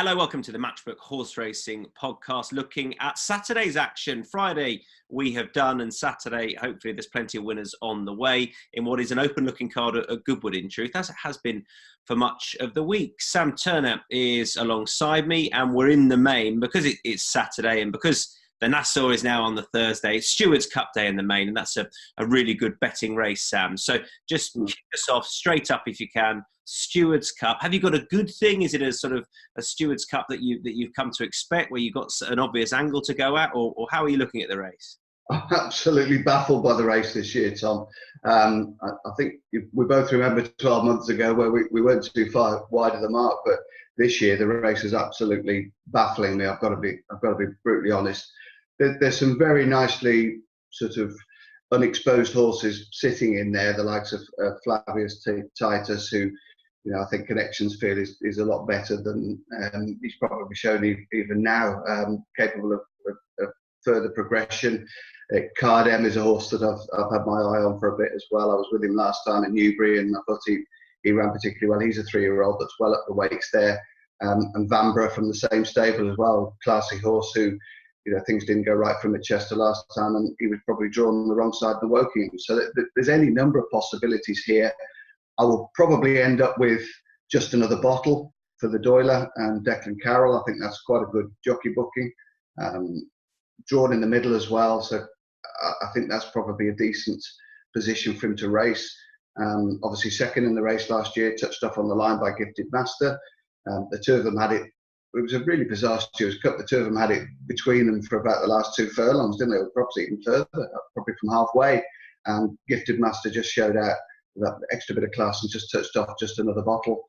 Hello, welcome to the Matchbook Horse Racing Podcast, looking at Saturday's action. Friday we have done, and Saturday, hopefully there's plenty of winners on the way in what is an open-looking card at Goodwood, in truth, as it has been for much of the week. Sam Turner is alongside me, and we're in the main because it's Saturday, and because the Nassau is now on the Thursday. It's Stewards Cup Day in the main, and that's a really good betting race, Sam. So just kick us off straight up if you can. Stewards Cup. Have you got a good thing? Is it a sort of a Stewards Cup that you've come to expect, where you've got an obvious angle to go at, or how are you looking at the race? I'm absolutely baffled by the race this year, Tom. I think we both remember 12 months ago where we weren't too far wide of the mark, but this year the race is absolutely baffling me. I've got to be brutally honest. There's some very nicely sort of unexposed horses sitting in there, the likes of Flavius Titus, who, you know, I think Connections feel is a lot better than he's probably shown even now, capable of further progression. Cardem is a horse that I've had my eye on for a bit as well. I was with him last time at Newbury, and I thought he ran particularly well. He's a 3-year-old that's well up the weights there. And Vanbrugh from the same stable as well, classy horse who, you know, things didn't go right from at Chester last time, and he was probably drawn on the wrong side of the Wokingham. So there's any number of possibilities here. I will probably end up with just another bottle for the Doyler and Declan Carroll. I think that's quite a good jockey booking. Drawn in the middle as well, so I think that's probably a decent position for him to race. Obviously second in the race last year, touched off on the line by Gifted Master. The two of them had it. It was a really bizarre Stewards Cup. The two of them had it between them for about the last 2 furlongs, didn't they? Or probably even further, probably from halfway. And Gifted Master just showed out that extra bit of class and just touched off just another bottle.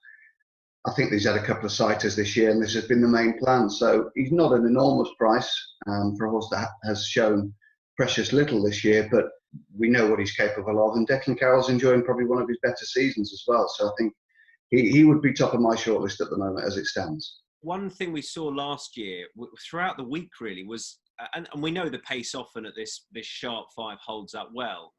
I think he's had a couple of sighters this year, and this has been the main plan. So he's not an enormous price for a horse that has shown precious little this year, but we know what he's capable of. And Declan Carroll's enjoying probably one of his better seasons as well. So I think he would be top of my shortlist at the moment as it stands. One thing we saw last year throughout the week really was, and we know the pace often at this sharp 5 holds up well,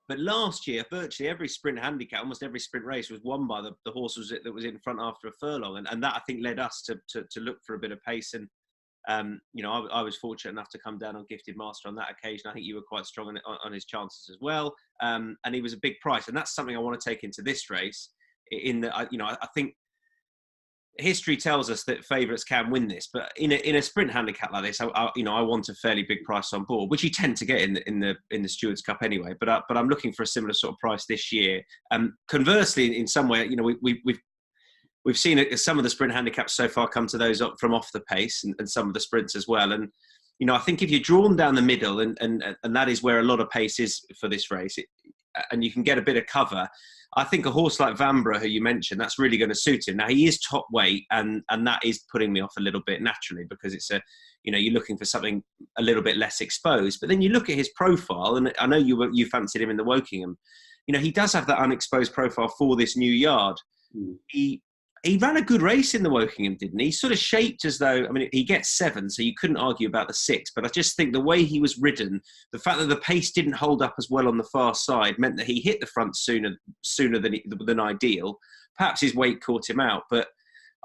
but last year virtually every sprint handicap, almost every sprint race was won by the horse that was in front after a furlong, and that I think led us to look for a bit of pace. And you know, I was fortunate enough to come down on Gifted Master on that occasion. I think you were quite strong on his chances as well, and he was a big price, and that's something I want to take into this race. In that, you know, I think history tells us that favourites can win this, but in a sprint handicap like this, I want a fairly big price on board, which you tend to get in the Stewards Cup anyway. But I'm looking for a similar sort of price this year. Conversely, in some way, you know, we've seen some of the sprint handicaps so far come to those from off the pace, and some of the sprints as well. And you know, I think if you're drawn down the middle, and that is where a lot of pace is for this race, and you can get a bit of cover. I think a horse like Vanbrugh, who you mentioned, that's really going to suit him. Now, he is top weight, and that is putting me off a little bit naturally, because it's you're looking for something a little bit less exposed. But then you look at his profile, and I know you fancied him in the Wokingham. You know, he does have that unexposed profile for this new yard. He ran a good race in the Wokingham, didn't he? He sort of shaped as though, I mean, he gets 7, so you couldn't argue about the 6. But I just think the way he was ridden, the fact that the pace didn't hold up as well on the far side, meant that he hit the front sooner than ideal. Perhaps his weight caught him out. But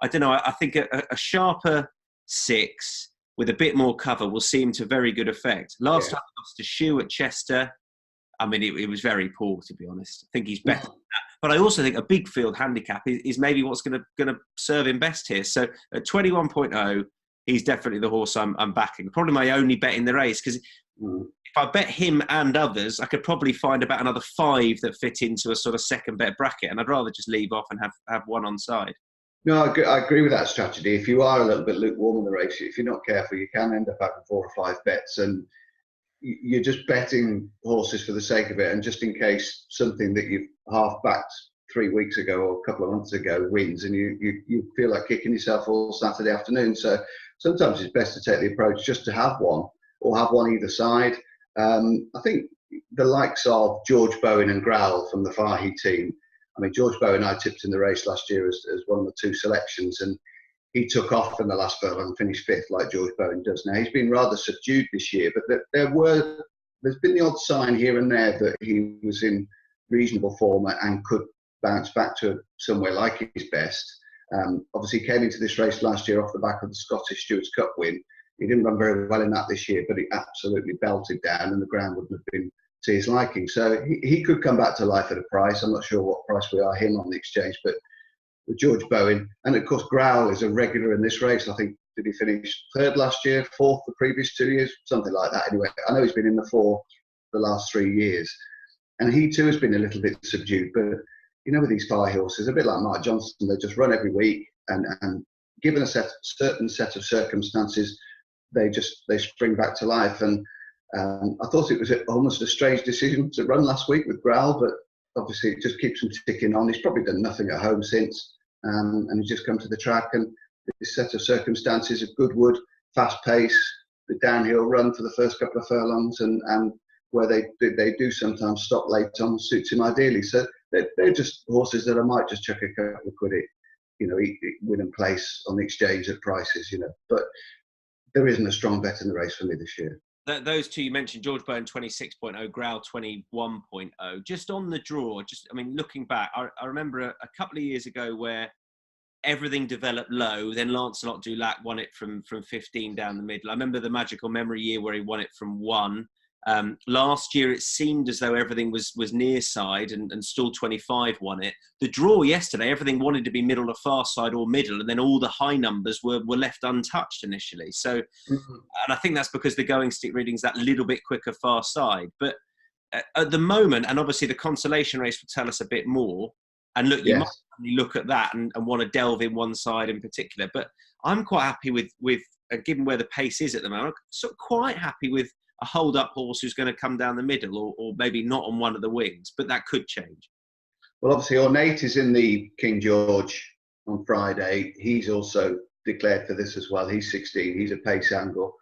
I don't know, I think a sharper 6 with a bit more cover will seem to very good effect. Last time I lost to Shoe at Chester, I mean, it was very poor, to be honest. I think he's better than that. But I also think a big field handicap is maybe what's going to serve him best here. So at 21.0, he's definitely the horse I'm backing. Probably my only bet in the race, because if I bet him and others, I could probably find about another 5 that fit into a sort of second bet bracket, and I'd rather just leave off and have one on side. No, I agree with that strategy. If you are a little bit lukewarm in the race, if you're not careful, you can end up having 4 or 5 bets, and you're just betting horses for the sake of it, and just in case something that you've half-backed 3 weeks ago or a couple of months ago wins, and you feel like kicking yourself all Saturday afternoon. So sometimes it's best to take the approach just to have one, or have one either side. I think the likes of George Bowen and Growl from the Fahey team, I mean, George Bowen I tipped in the race last year as one of the 2 selections, and he took off in the last furlong and finished 5th like George Bowen does. Now, he's been rather subdued this year, but there's been the odd sign here and there that he was in reasonable form and could bounce back to somewhere like his best. Obviously, he came into this race last year off the back of the Scottish Stewards Cup win. He didn't run very well in that this year, but he absolutely belted down, and the ground wouldn't have been to his liking. So he could come back to life at a price. I'm not sure what price we are him on the exchange, but with George Bowen, and of course Growl is a regular in this race. I think, did he finish third last year, fourth the previous 2 years, something like that. Anyway, I know he's been in the four the last 3 years, and he too has been a little bit subdued. But you know, with these fire horses, a bit like Mark Johnson, they just run every week, and given a certain set of circumstances, they spring back to life. And I thought it was almost a strange decision to run last week with Growl, but obviously it just keeps him ticking on. He's probably done nothing at home since, and he's just come to the track, and this set of circumstances of Goodwood, fast pace, the downhill run for the first couple of furlongs, and where they do sometimes stop late on, suits him ideally. So they're just horses that I might just chuck a couple of quid at, you know, win and place on the exchange at prices, you know. But there isn't a strong bet in the race for me this year. Those two you mentioned, George Bowen 26.0, Growl 21.0. Just on the draw, I mean, looking back, I remember a couple of years ago where everything developed low. Then Lancelot du Lac won it from 15 down the middle. I remember the magical memory year where he won it from 1. Last year, it seemed as though everything was near side, and Stall 25 won it. The draw yesterday, everything wanted to be middle or far side or middle, and then all the high numbers were left untouched initially. So, and I think that's because the going stick reading's that little bit quicker far side. But at the moment, and obviously the consolation race will tell us a bit more. And look, you might look at that and want to delve in one side in particular. But I'm quite happy with given where the pace is at the moment, I'm sort of quite happy with a hold-up horse who's going to come down the middle, or maybe not on one of the wings, but that could change. Well, obviously, Ornate is in the King George on Friday. He's also declared for this as well. He's 16. He's a pace angle,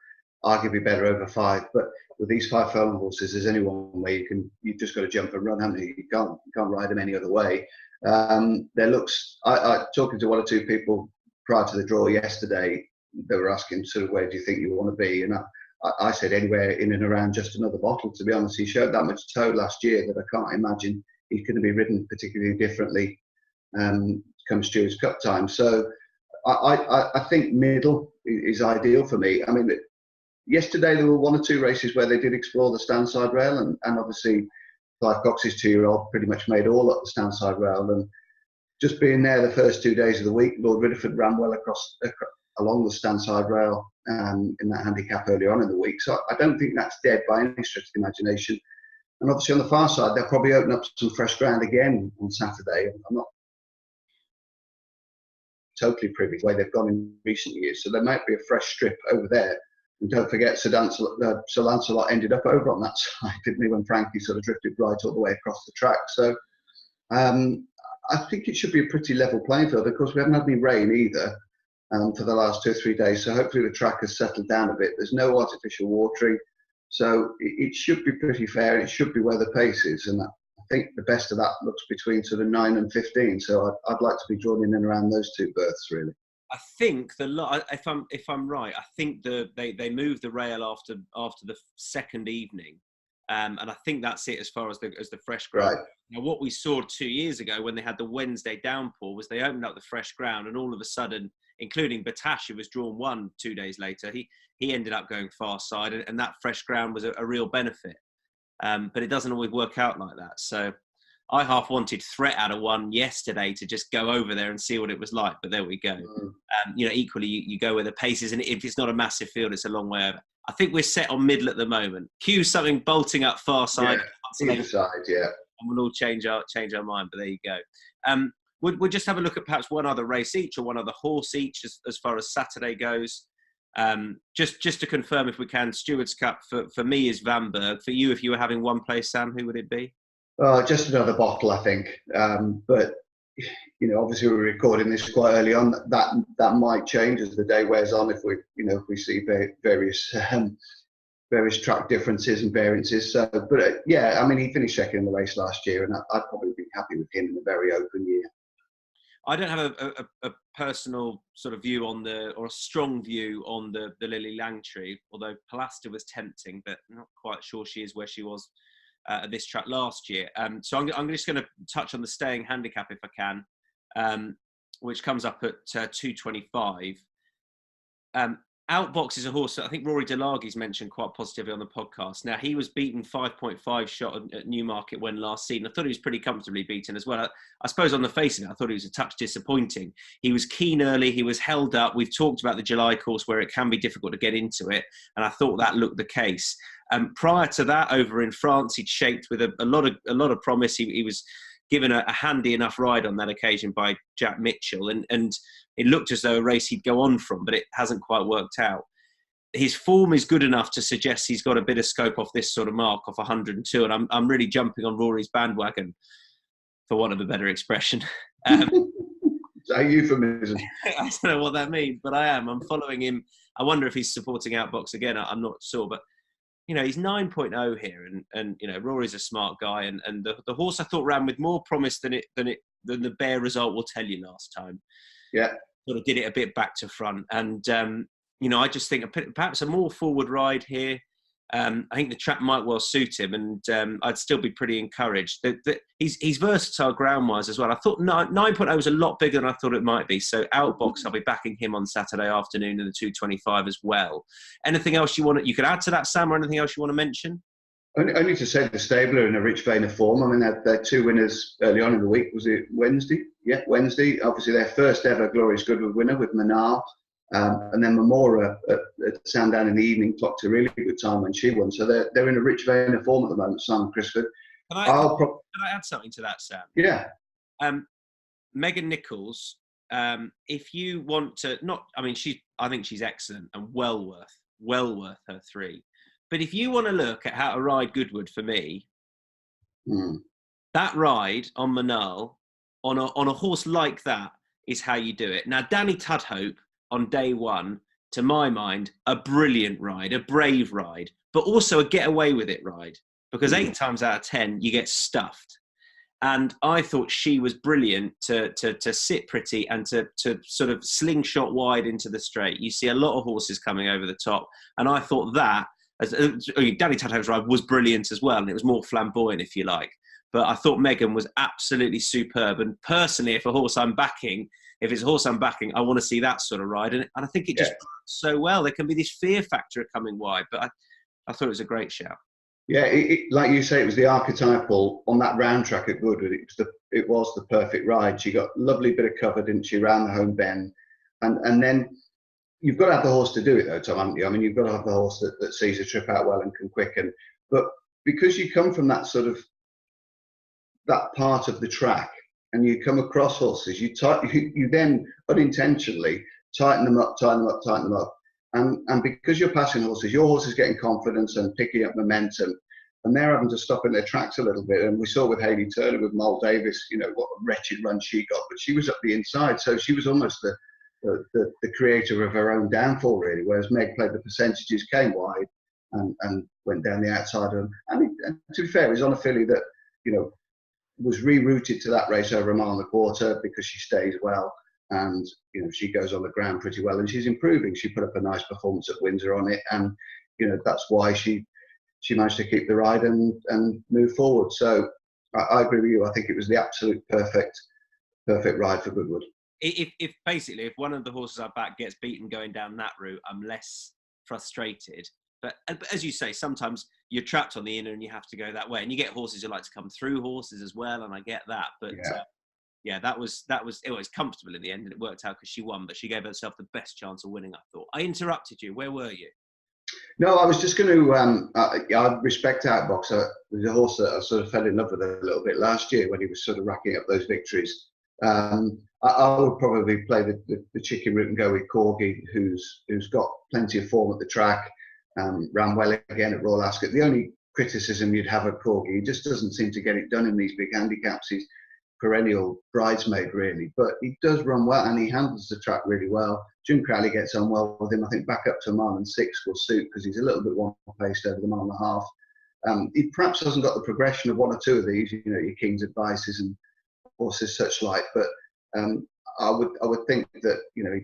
arguably better over 5. But with these 5 furlong horses, there's only one way you've just got to jump and run, haven't you? You can't ride them any other way. I talking to 1 or 2 people prior to the draw yesterday, they were asking sort of, where do you think you want to be? And I said anywhere in and around just another bottle, to be honest. He showed that much toe last year that I can't imagine he's going to be ridden particularly differently come Stewards Cup time. So I think middle is ideal for me. I mean, yesterday there were 1 or 2 races where they did explore the stand side rail, and obviously Clive Cox's 2-year-old pretty much made all up the stand side rail. And just being there the first 2 days of the week, Lord Ridderford ran well along the stand side rail in that handicap early on in the week. So I don't think that's dead by any stretch of the imagination. And obviously on the far side, they'll probably open up some fresh ground again on Saturday. I'm not totally privy to the way they've gone in recent years. So there might be a fresh strip over there. And don't forget, Sir Lancelot ended up over on that side, didn't he, when Frankie sort of drifted right all the way across the track. So I think it should be a pretty level playing field. Of course, we haven't had any rain either for the last 2 or 3 days. So hopefully the track has settled down a bit. There's no artificial watering. So it should be pretty fair. It should be where the pace is. And I think the best of that looks between sort of 9 and 15. So I'd like to be drawn in and around those 2 berths, really. I think if I'm right, I think they moved the rail after the second evening, and I think that's it as far as the fresh ground. Right. Now, what we saw 2 years ago when they had the Wednesday downpour was they opened up the fresh ground, and all of a sudden, including Batash, who was drawn 1 2 days later, he ended up going far side, and that fresh ground was a real benefit. But it doesn't always work out like that. So I half wanted Threat out of 1 yesterday to just go over there and see what it was like, but there we go. Equally, you go where the pace is, and if it's not a massive field, it's a long way over. I think we're set on middle at the moment. Cue something bolting up far side. Yeah, either side, yeah. And we'll all change our mind, but there you go. We'll just have a look at perhaps one other race each, or one other horse each as far as Saturday goes. Just to confirm, if we can, Stewards Cup for me is Vanberg. For you, if you were having one place, Sam, who would it be? Just another bottle, I think. But obviously we're recording this quite early on. That might change as the day wears on if we see various track differences and variances. So, but yeah, I mean, he finished second in the race last year, and I'd probably be happy with him in a very open year. I don't have a personal sort of view or a strong view on the Lily Langtree, although Pilaster was tempting, but not quite sure she is where she was at this track last year. So I'm just going to touch on the staying handicap if I can. which comes up at 225. Outbox is a horse that I think Rory Delaghe's mentioned quite positively on the podcast. Now, he was beaten 5.5 shot at Newmarket when last season. I thought he was pretty comfortably beaten as well. I suppose on the face of it, I thought he was a touch disappointing. He was keen early. He was held up. We've talked about the July course where it can be difficult to get into it. And I thought that looked the case. Prior to that, over in France, he'd shaped with a lot of promise. He was given a handy enough ride on that occasion by Jack Mitchell. And it looked as though a race he'd go on from, but it hasn't quite worked out. His form is good enough to suggest he's got a bit of scope off this sort of mark, off 102. And I'm really jumping on Rory's bandwagon, for want of a better expression. Is that a euphemism? I don't know what that means, but I am. I'm following him. I wonder if he's supporting Outbox again. I'm not sure, but he's 9.0 here, and Rory's a smart guy, and the horse I thought ran with more promise than the bare result will tell you last time. Yeah, sort of did it a bit back to front, and I just think perhaps a more forward ride here. I think the track might well suit him, and I'd still be pretty encouraged. He's versatile ground-wise as well. I thought 9.0 was a lot bigger than I thought it might be. So Outbox, I'll be backing him on Saturday afternoon in the 225 as well. Anything else you could add to that, Sam, or anything else you want to mention? Only to say the stable are in a rich vein of form. I mean, they're two winners early on in the week. Was it Wednesday? Yeah, Wednesday. Obviously, their first ever Glorious Goodwood winner with Manal. And then Memora at Sandown in the evening clocked a really good time when she won. So they're in a rich vein of form at the moment, Sam Crisford. Can I add something to that, Sam? Yeah. Megan Nichols, if you want to, I think she's excellent and well worth her 3. But if you want to look at how to ride Goodwood for me, that ride on Manal, on a horse like that, is how you do it. Now, Danny Tudhope, on day one, to my mind, a brilliant ride, a brave ride, but also a get away with it ride, because 8 times out of 10 you get stuffed. And I thought she was brilliant to sit pretty and to sort of slingshot wide into the straight. You see a lot of horses coming over the top, and I thought that Danny Tudhope's ride was brilliant as well, and it was more flamboyant, if you like. But I thought Megan was absolutely superb. And personally, if it's a horse I'm backing, I want to see that sort of ride. And I think it just works so well. There can be this fear factor of coming wide, but I thought it was a great shout. Yeah, like you say, it was the archetypal on that round track at Goodwood. It was the perfect ride. She got a lovely bit of cover, didn't she, around the home bend. And then you've got to have the horse to do it, though, Tom, haven't you? I mean, you've got to have the horse that sees a trip out well and can quicken. But because you come from that sort of that part of the track, and you come across horses, you then unintentionally tighten them up, and because you're passing horses, your horse is getting confidence and picking up momentum, and they're having to stop in their tracks a little bit. And we saw with Hayley Turner, with Mole Davis, what a wretched run she got, but she was up the inside, so she was almost the creator of her own downfall, really. Whereas Meg played the percentages, came wide, and went down the outside. And to be fair, it was on a filly that was rerouted to that race over a mile and a quarter because she stays well, and she goes on the ground pretty well, and she's improving. She put up a nice performance at Windsor on it, and that's why she managed to keep the ride and move forward. So I agree with you. I think it was the absolute perfect ride for Goodwood. If one of the horses I back gets beaten going down that route, I'm less frustrated. But as you say, sometimes you're trapped on the inner and you have to go that way. And you get horses who like to come through horses as well, and I get that. But that was it was comfortable in the end, and it worked out because she won. But she gave herself the best chance of winning, I thought. I interrupted you. Where were you? No, I was just going to. I respect Outbox. There's a horse that I sort of fell in love with a little bit last year when he was sort of racking up those victories. I would probably play the chicken route and go with Corgi, who's got plenty of form at the track. Ran well again at Royal Ascot. The only criticism you'd have of Corgi, he just doesn't seem to get it done in these big handicaps. He's perennial bridesmaid, really, but he does run well and he handles the track really well. Jim Crowley gets on well with him. I think back up to a mile and 6 will suit because he's a little bit one-paced over the mile and a half. He perhaps hasn't got the progression of one or two of these, your King's Advices and horses such like, but I would think that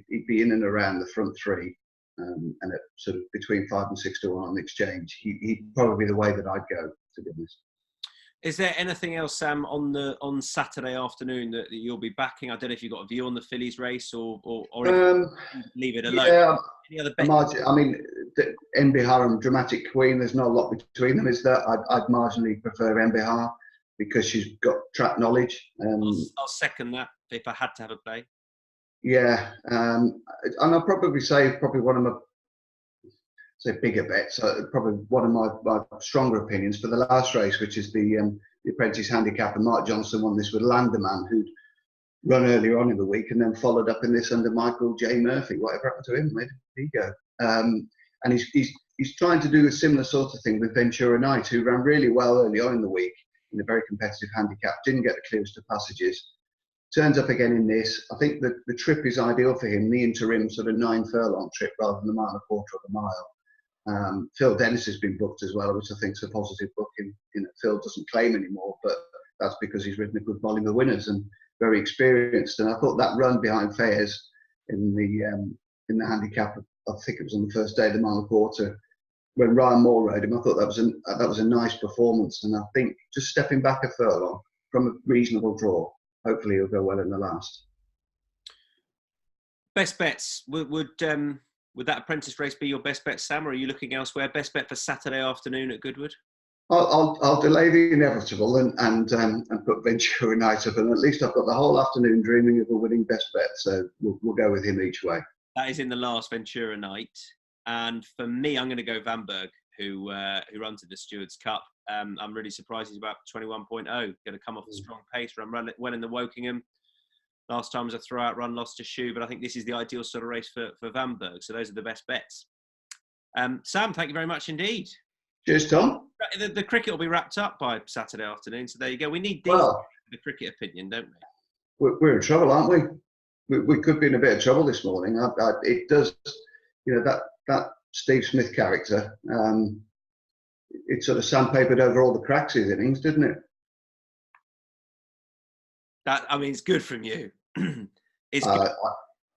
he'd be in and around the front 3. And at sort of between 5 and 6 to 1 on the exchange, he'd probably be the way that I'd go, to be honest. Is there anything else, Sam, on Saturday afternoon that you'll be backing? I don't know if you've got a view on the Fillies race or leave it alone. Yeah, Any other I mean, Mbihar and Dramatic Queen, there's not a lot between them, is there? I'd marginally prefer Mbihar because she's got track knowledge. I'll second that if I had to have a play. Yeah, and I'll probably say one of my bigger bets. Probably one of my stronger opinions for the last race, which is the Apprentice Handicap, and Mark Johnson won this with Landerman, who'd run earlier on in the week and then followed up in this under Michael J. Murphy. Whatever happened to him? Where did he go? And he's trying to do a similar sort of thing with Ventura Knight, who ran really well early on in the week in a very competitive handicap, didn't get the clearest of passages. Turns up again in this. I think that the trip is ideal for him, the interim sort of 9 furlong trip rather than the mile and a quarter of a mile. Phil Dennis has been booked as well, which I think is a positive booking. Phil doesn't claim anymore, but that's because he's ridden a good volume of winners and very experienced. And I thought that run behind Fairs in the handicap, I think it was on the first day of the mile and a quarter, when Ryan Moore rode him, I thought that was a nice performance. And I think just stepping back a furlong from a reasonable draw, hopefully he'll go well in the last. Best bets. Would that Apprentice race be your best bet, Sam, or are you looking elsewhere? Best bet for Saturday afternoon at Goodwood? I'll delay the inevitable and put Ventura Knight up, and at least I've got the whole afternoon dreaming of a winning best bet. So we'll go with him each way. That is in the last Ventura Knight, and for me, I'm going to go Vanberg, who runs in the Stewards Cup. I'm really surprised he's about 21.0. Going to come off a strong pace, run well in the Wokingham. Last time was a throw-out run, lost to Shoe, but I think this is the ideal sort of race for Vanberg. So those are the best bets. Sam, thank you very much indeed. Cheers, Tom. The cricket will be wrapped up by Saturday afternoon, so there you go. We need the cricket opinion, don't we? We're in trouble, aren't we? We could be in a bit of trouble this morning. It does, that Steve Smith character. It sort of sandpapered over all the cracks of his innings, didn't it? It's good from you.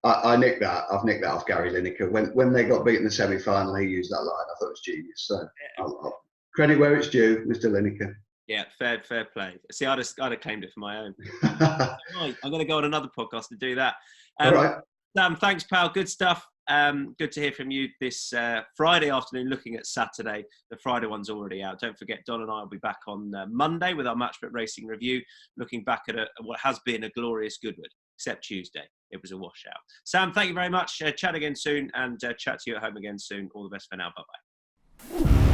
I nicked that. I've nicked that off Gary Lineker. When they got beat in the semi-final, he used that line. I thought it was genius. So I'll credit where it's due, Mr. Lineker. Yeah, fair play. See, I'd have claimed it for my own. Right, I'm going to go on another podcast to do that. All right. Sam, thanks, pal. Good stuff. Good to hear from you this Friday afternoon, looking at Saturday. The Friday one's already out. Don't forget, Don and I will be back on Monday with our Matchbet Racing review, looking back at what has been a glorious Goodwood, except Tuesday. It was a washout. Sam, thank you very much. Chat again soon, and chat to you at home again soon. All the best for now. Bye-bye.